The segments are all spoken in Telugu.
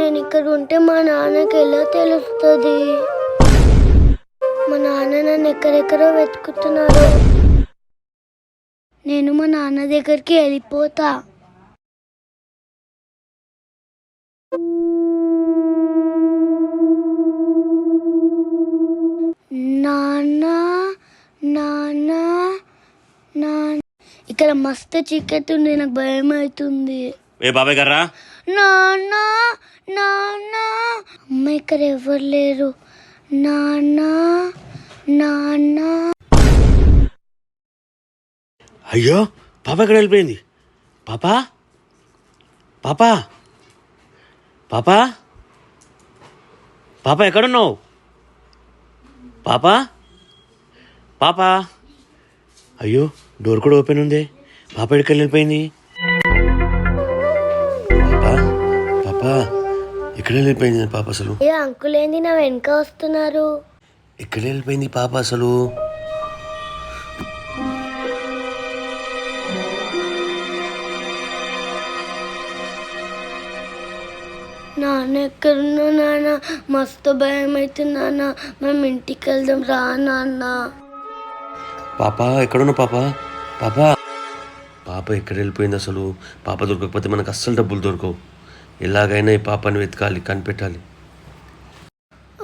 నేను ఇక్కడ ఉంటే మా నాన్నకి ఎలా తెలుస్తుంది? మా నాన్న నన్ను ఎక్కడెక్కడో వెతుకుతున్నారు. నేను మా నాన్న దగ్గరికి వెళ్ళిపోతా. నాన్న నాన్న నాన్న, ఇక్కడ మస్తు చీకటి ఉంది, నాకు భయం అవుతుంది. ఏ బాబాయ్ గారా? నాన్న నాన్న, అమ్మ ఇక్కడ ఎవరు లేరు. నాన్న నాన్న. అయ్యో పాప ఎక్కడ వెళ్ళిపోయింది? పాపా పాపా పాపా పాప ఎక్కడున్నావు? పాపా పాపా. అయ్యో డోర్ కూడా ఓపెన్ ఉంది. పాప ఎక్కడికి వెళ్ళిపోయింది? పాపా పాపా ఎక్కడ వెళ్ళిపోయింది పాప అసలు? ఏ అంకుల్ ఏంది నా వెనక వస్తున్నారు? ఎక్కడ వెళ్ళిపోయింది పాప అసలు? నాన్న ఎక్కడున్నా నాన్న? మస్తు భయం అవుతుంది నాన్న. మనం ఇంటికి వెళ్దాం రా నాన్న. పాప ఎక్కడున్నా పాప? పాప పాప ఎక్కడ వెళ్ళిపోయింది అసలు? పాప దొరకకపోతే మనకు అస్సలు డబ్బులు దొరకవు. ఎలాగైనా ఈ పాపని వెతకాలి, కనిపెట్టాలి.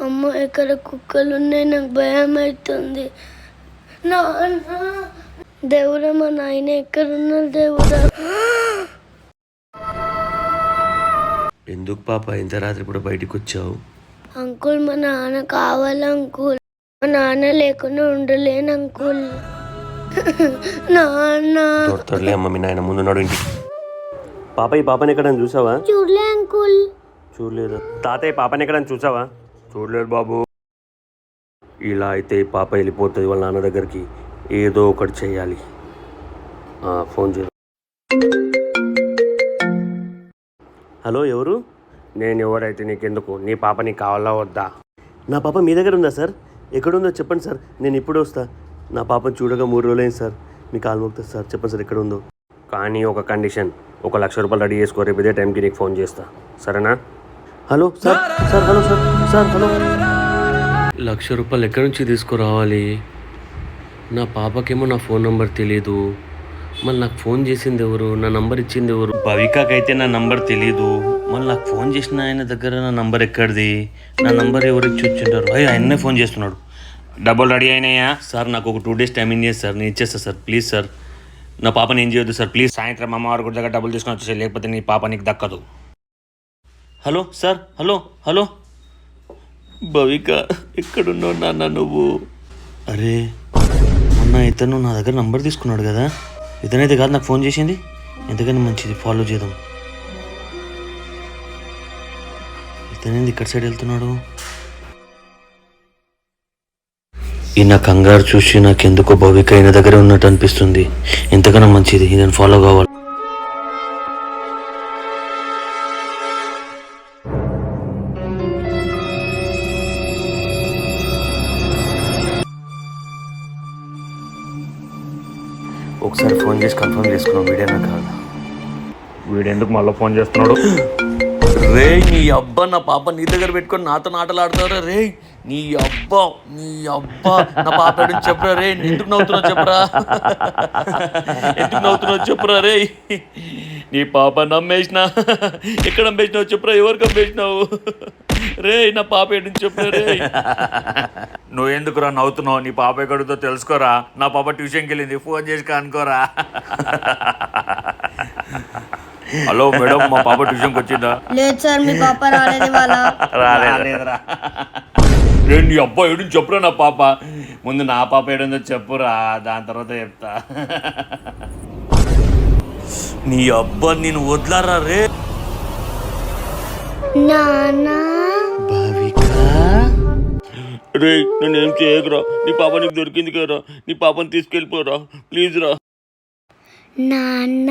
అమ్మ ఇక్కడ కుక్కలు ఉన్నాయి, నాకు భయం అవుతుంది. నాన్న దేవుడా, మా నాయన ఎక్కడున్నారు దేవుడా? ఎందుకు పాప ఇంత రాత్రి ఇప్పుడు బయటికి వచ్చావు? అంకుల్ మా నాన్న కావాలి అంకుల్. మా నాన్న లేకుండా ఉండలేను అంకుల్. నాన్న తొడతడలే అమ్మ, మీ నాయన ముందున్నాడు ఇంటికి. పాప ఈ పాపని ఎక్కడైనా చూసావా? చూడలే అంకుల్. చూడలేదు. తాతయ్య పాపని ఎక్కడైనా చూసావా? చూడలేదు బాబు. ఇలా అయితే ఈ పాప వెళ్ళిపోతుంది వాళ్ళ నాన్న దగ్గరికి. ఏదో ఒకటి చేయాలి. ఫోన్ చేద్దాం. హలో, ఎవరు? నేను ఎవరైతే నీకెందుకు? నీ పాప నీకు కావాలా వద్దా? నా పాప మీ దగ్గర ఉందా సార్? ఎక్కడుందో చెప్పండి సార్, నేను ఇప్పుడు వస్తా. నా పాపను చూడగా 3 రోజులైంది సార్. మీ కాలు మొక్కుతుంది సార్, చెప్పండి సార్ ఎక్కడ ఉందో. కానీ ఒక కండిషన్, 1 లక్ష రూపాయలు రెడీ చేసుకో, రేపు ఇదే టైంకి నీకు ఫోన్ చేస్తా, సరేనా? Hello sir. Sir hello sir. Sir hello. 1 లక్ష రూపాయలు ఎక్కడి నుంచి తీసుకురావాలి? నా పాపకేమో నా ఫోన్ నెంబర్ తెలీదు. మళ్ళీ నాకు ఫోన్ చేసింది ఎవరు? నా నంబర్ ఇచ్చింది ఎవరు? భవికాకైతే నా నంబర్ తెలీదు. మళ్ళీ నాకు ఫోన్ చేసిన ఆయన దగ్గర నా నంబర్ ఎక్కడిది? నా నంబర్ ఎవరు ఇచ్చి వచ్చింటారు? ఆయన్నే ఫోన్ చేస్తున్నాడు. డబ్బులు రెడీ అయినాయా సార్? నాకు ఒక 2 days టైం ఇచ్చేది సార్, నేను ఇచ్చేస్తా సార్. ప్లీజ్ సార్, నా పాపని ఏం చేయొద్దు సార్ ప్లీజ్. సాయంత్రం అమ్మవారి గుడి దగ్గర డబ్బులు తీసుకొని వచ్చేసి, లేకపోతే నీ పాప నీకు దక్కదు. Hello sir. Hello hello. Bhavika ఎక్కడున్నావు నాన్న నువ్వు? అరే మొన్న ఇతను నా దగ్గర నంబర్ తీసుకున్నాడు కదా, ఇతనైతే కాదు నాకు ఫోన్ చేసింది. ఎంతకైనా మంచిది, ఫాలో చేద్దాం. ఇతనేంది ఇక్కడ సైడ్ వెళ్తున్నాడు? ఈయన కంగారు చూసి నాకెందుకో భవిక ఈయన దగ్గరే ఉన్నట్టు అనిపిస్తుంది. ఎంతకన్నా మంచిది, ఈయన ఫాలో కావాలి. ఒకసారి ఫోన్ చేసి కన్ఫర్మ్ చేసుకున్నాం, వీడేనా కాదు. వీడెందుకు మళ్ళీ ఫోన్ చేస్తున్నాడు? రే నీ అబ్బా, నా పాప నీ దగ్గర పెట్టుకొని నాతో ఆటలు ఆడతావురా? రే నీ అబ్బా నా పాప ఏడని చెప్పరా? రే ఎందుకు నవ్వుతున్నావు చెప్పరా? ఎందుకు నవ్వుతున్నావు చెప్పరా? రే నీ పాప నమ్మేసినా. ఎక్కడ నమ్మేసినావు చెప్పరా? ఎవరికి నమ్మేసినావు? రే నా పాప ఏడని చెప్పరా? రే నువ్వు ఎందుకురా నవ్వుతున్నావు? నీ పాప ఎక్కడితో తెలుసుకోరా. నా పాప ట్యూషన్కి వెళ్ళింది, ఫోన్ చేసి కనుకోరా. హలో మేడం, మా పాప ట్యూషన్కి వచ్చిందా? లేదు సార్, మీ పాప రాలేదు. రాలేదురా. రే నీ అబ్బా ఏడని చెప్పురా. నా పాప ముందు నా పాప ఏడుందో చెప్పురా, దాని తర్వాత చెప్తా. నీ అబ్బా నేను వదలరా. రే నాన్నా రే నేనేం చేయకురా. నీ పాప నీకు దొరికింది కదరా, నీ పాపని తీసుకెళ్ళిపోరా ప్లీజ్ రా. నాన్న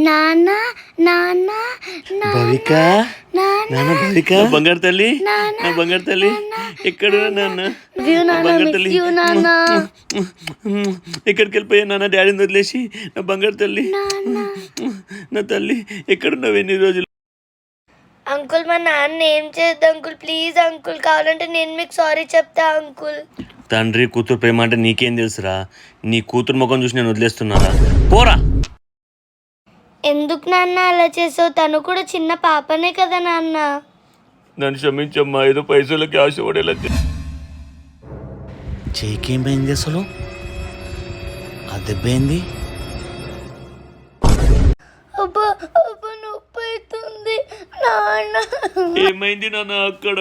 నాన్న నాన్న భవిక, నాన్న భవిక, బంగారు తల్లి, నా బంగారు తల్లి ఎక్కడ నాన్న? బంగారు తల్లి ఎక్కడికి వెళ్ళిపోయా నాన్న? డాడీని వదిలేసి. నా బంగారు తల్లి, నా తల్లి ఎక్కడున్నావు ఎన్ని రోజులు? అంకుల్ మా నాన్న ఏం చేద్దాం అంకుల్, ప్లీజ్ అంకుల్, కావాలంటే నేను మీకు సారీ చెప్తా అంకుల్. తండ్రి కూతురు ప్రేమ అంటే నీకేం తెలుసురా? నీ కూతురు ముఖం చూసి నేను వదిలేస్తున్నారా? పోరా. ఎందుకు నాన్న అలా చేసావు? తను కూడా చిన్న పాపనే కదా నాన్న. నన్ను క్షమించమ్మా, ఏదో పైసలకి ఆశపడేలా చేకేమైంది అసలు? ఆ దెబ్బ ఏంది? అబ్బా అబ్బా నొప్పి అవుతుంది నాన్న. ఏమైంది నాన్న అక్కడ?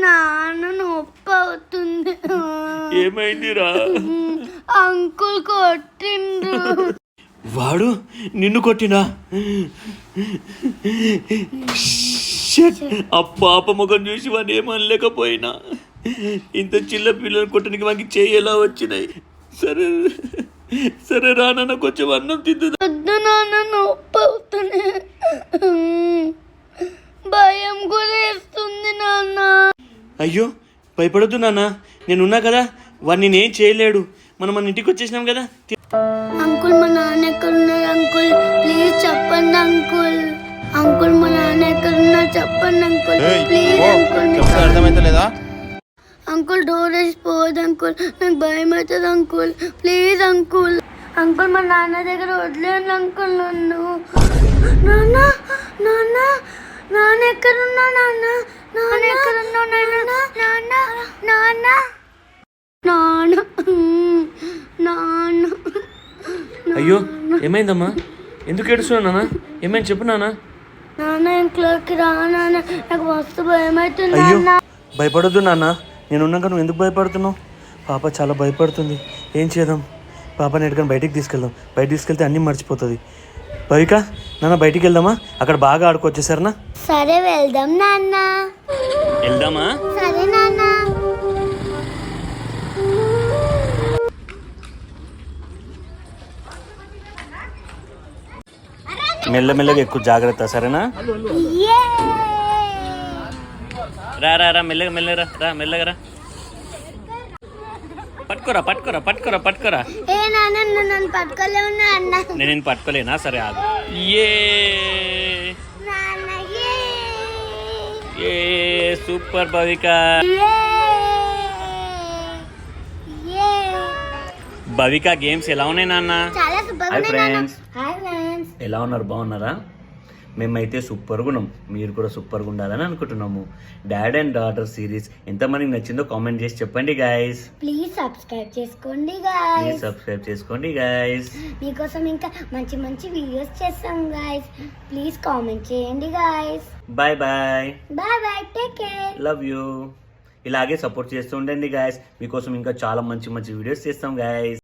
నాన్న నొప్పి అవుతుంది. ఏమైందిరా? అంకుల్ కొట్టిండ్రు. వాడు నిన్ను కొట్టినా? షిట్. ఆ పాప ముఖం చూసి వాడిని ఏమనలేకపోయినా. ఇంత చిన్న పిల్లలు కొట్టడానికి వానికి చేయలా వచ్చినాయి. సరే సరే రా నాన్న, కొంచెం అన్నం తిద్దుదా. వద్దు నాన్న నొప్పి అవుతుంది. భయం కూడా వేస్తుంది నాన్న. అయ్యో భయపడొద్దు నాన్న, నేనున్నా కదా. వాడిని నేనేం చేయలేడు. మనం మన ఇంటికి వచ్చేసినాం కదా. అంకుల్ మా నాన్న ఎక్కడున్నారు అంకుల్? ప్లీజ్ చెప్పండి అంకుల్. అంకుల్ మా నాన్న ఎక్కడున్నారు చెప్పండి అంకుల్, ప్లీజ్ అంకుల్. అర్థమైతలేదా? అంకుల్ డోర్ వేసి పోదు అంకుల్, నాకు భయం అవుతుంది అంకుల్, ప్లీజ్ అంకుల్. అంకుల్ మా నాన్న దగ్గర వదిలేండి అంకుల్ నన్ను. నాన్న నాన్న నాన్న ఎక్కడున్నా? నాన్న నాన్న ఎక్కడున్నా? నాన్న నాన్న నాన్న నాన్న నాన్న. అయ్యో ఏమైందమ్మా? ఎందుకు ఏడుస్తున్నావు నాన్న? ఏమైంది చెప్పు నాన్న. నాన్న ఇంట్లోకి రా నాన్న, నాకు మస్తు భయం అవుతుంది అయ్యో నాన్న. భయపడొద్దు నాన్న, నేనున్నాక నువ్వు ఎందుకు భయపడుతున్నావు? పాప చాలా భయపడుతుంది. ఏం చేద్దాం? పాపని ఎక్కడికైనా బయటికి తీసుకెళ్దాం. బయటికి తీసుకెళ్తే అన్నీ మర్చిపోతుంది. భవిక నాన్న బయటికి వెళ్దామా? అక్కడ బాగా ఆడుకోవచ్చు సరేనా? సరే వెళ్దాం నాన్న. వెళ్దామా? సరే నాన్న. మెల్లమెల్లగా ఎక్కువ జాగ్రత్త సరేనా? రా రా రా మెల్లగా మెల్లగా రా మెల్లగా రా. పట్టుకోరా పట్టుకోరా పట్టుకోరా పట్టుకోరా. ఏ నాన్న నన్ను పట్టుకోలేవు నాన్న. నేను నిన్ను పట్టుకోలేనా? సరే ఆగు. నాన్న ఏ సూపర్ భవిక. భవిక గేమ్స్ ఎలా ఉన్నాయి నాన్న? చాలా super hi friends, hi friends. ఎలా ఉన్నారు? బాగున్నారా? మేమైతే సూపర్గా ఉన్నాం. మీరు కూడా సూపర్గా ఉండాలని అనుకుంటున్నాము. డాడ్ అండ్ డాటర్ సిరీస్ ఎంతమందికి నచ్చిందో కామెంట్ చేసి చెప్పండి గాయస్. ప్లీజ్ సబ్స్క్రైబ్ చేసుకోండి ప్లీజ్ గాయ్స్. సబ్స్క్రైబ్ చేసుకోండి గాయస్. మీకోసం ఇంకా మంచి మంచి వీడియోస్ చేస్తాం గాయ్స్. ప్లీజ్ కామెంట్ చేయండి guys. Bye bye, bye bye, take care. Love you. ఇలాగే సపోర్ట్ చేస్తూ ఉండండి గాయస్. మీకోసం ఇంకా చాలా మంచి మంచి వీడియోస్ చేస్తాం గాయస్.